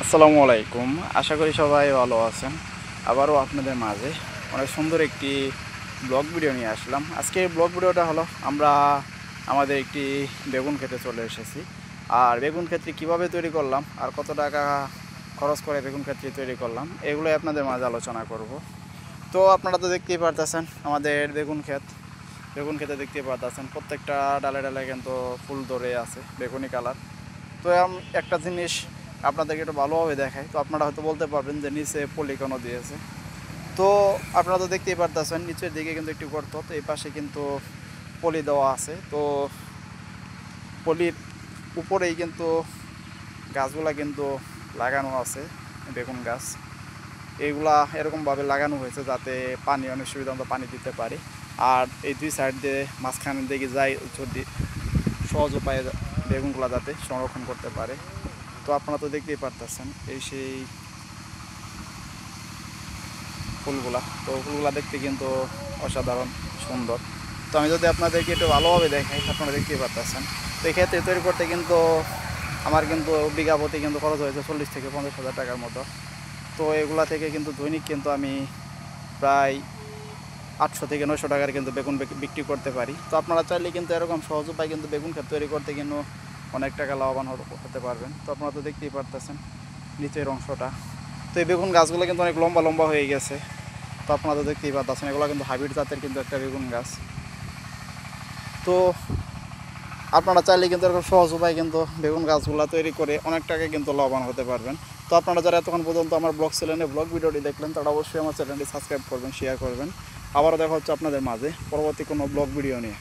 আসসালামু আলাইকুম। আশা করি সবাই ভালো আছেন। আবারও আপনাদের মাঝে অনেক সুন্দর একটি ব্লগ ভিডিও নিয়ে আসলাম। আজকের ব্লগ ভিডিওটা হলো আমরা আমাদের একটি বেগুন ক্ষেতে চলে এসেছি। আর বেগুন ক্ষেতটি কীভাবে তৈরি করলাম আর কত টাকা খরচ করে বেগুন ক্ষেতটি তৈরি করলাম এগুলোই আপনাদের মাঝে আলোচনা করব। তো আপনারা তো দেখতেই পারতেছেন আমাদের বেগুন ক্ষেতে দেখতেই পারতেছেন প্রত্যেকটা ডালে ডালে কিন্তু ফুল ধরে আছে বেগুনি কালার। তো একটা জিনিস আপনাদেরকে একটু ভালোভাবে দেখায়, তো আপনারা হয়তো বলতে পারবেন যে নিচে পলি কেন দিয়েছে। তো আপনারা তো দেখতেই পারতেছেন নিচের দিকে কিন্তু একটু গর্ত, তো এই পাশে কিন্তু পলি দেওয়া আছে। তো পলির উপরেই কিন্তু গাছগুলা কিন্তু লাগানো আছে, বেগুন গাছ এইগুলা এরকমভাবে লাগানো হয়েছে যাতে পানি অনেক সুবিধা মতো পানি দিতে পারে। আর এই দুই সাইড দিয়ে মাঝখানের দিকে যাই যদি সহজ উপায়ে বেগুনগুলা যাতে সংরক্ষণ করতে পারে। তো আপনারা তো দেখতেই পারতেছেন এই সেই ফুলগুলা, তো ফুলগুলা দেখতে কিন্তু অসাধারণ সুন্দর। তো আমি যদি আপনাদেরকে একটু ভালোভাবে দেখাই, আপনারা দেখতেই পারতেছেন। তো এই ক্ষেত্রে তৈরি করতে কিন্তু আমার কিন্তু বিঘা প্রতি কিন্তু খরচ হয়েছে 40 থেকে 50 হাজার টাকার মতো। তো এগুলা থেকে কিন্তু দৈনিক কিন্তু আমি প্রায় 800 থেকে 900 টাকার কিন্তু বেগুন বিক্রি করতে পারি। তো আপনারা চাইলে কিন্তু এরকম সহজ উপায় কিন্তু বেগুন ক্ষেত তৈরি করতে কিন্তু অনেক টাকা লাভবান হতে পারবেন। তো আপনারা তো দেখতেই পারতেছেন নিচের অংশটা। তো এই বেগুন গাছগুলো কিন্তু অনেক লম্বা লম্বা হয়ে গেছে। তো আপনারা তো দেখতেই পারতেছেন এগুলো কিন্তু হাইব্রিড জাতের কিন্তু একটা বেগুন গাছ। তো আপনারা চাইলে কিন্তু এরকম সহজ উপায় কিন্তু বেগুন গাছগুলো তৈরি করে অনেক টাকা কিন্তু লাভবান হতে পারবেন। তো আপনারা যারা এতক্ষণ পর্যন্ত আমার ব্লগ চ্যানেলে ব্লগ ভিডিওটি দেখলেন তারা অবশ্যই আমার চ্যানেলটি সাবস্ক্রাইব করবেন, শেয়ার করবেন। আবারও দেখা হচ্ছে আপনাদের মাঝে পরবর্তী কোনো ব্লগ ভিডিও নিয়ে।